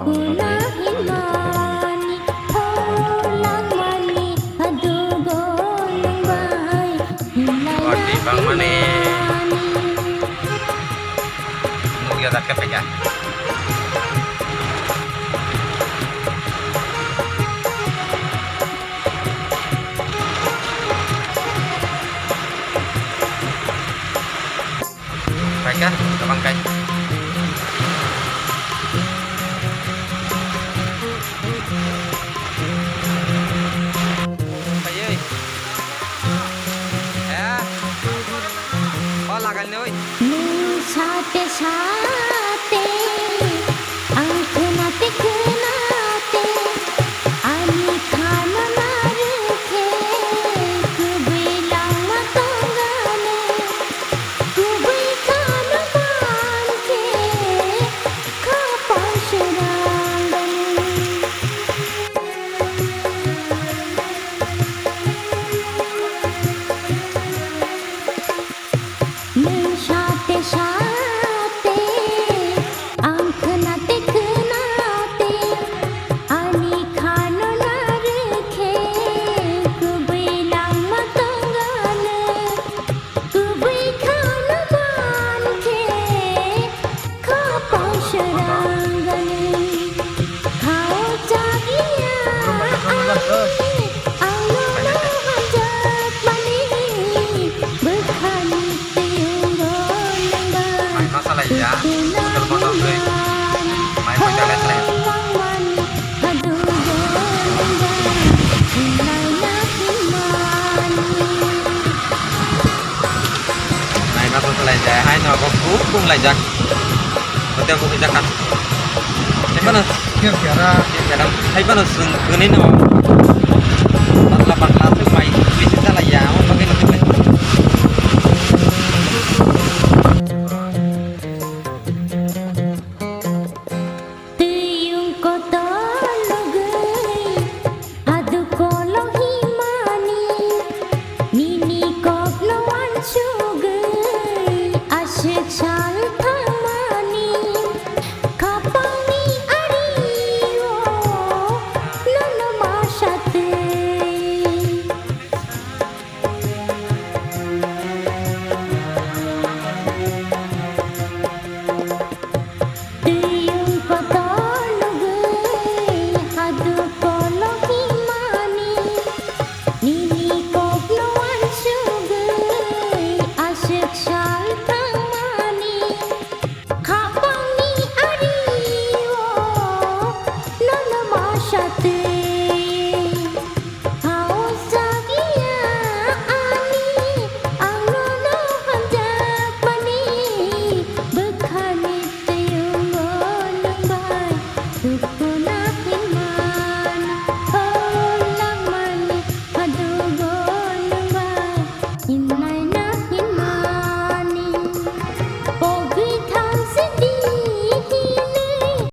Di bang mana? Mau lihat ke pegang. Pegang, teman kai. সাথে সাথে আঁখনাতে খনাতে আমি খানা না রেখে কুবিলাম তঙ্গানে কুবি খানা মানকে খাপাস রাঙ্গনে সাথে সাথে আঁখনাতে খনাতে আমি খানো না রেখে কুবিলাম তঙ্গানে কুবি খানো মানকে খাপাস রাঙ্গনে খাও জাগিয়া আলো হাজাত মানে berkhani Masalah ya, kalau mau beli main pakai letlet. Này nó cũng lại dài hai nó có cú cũng lại dài. Có tiêu cũng dài cắt. Thấy bắt nó Kiếp kìa ra. thấy bắt nó sừng cứ nên nó bắt là sức mày vì chúng ta là giáo.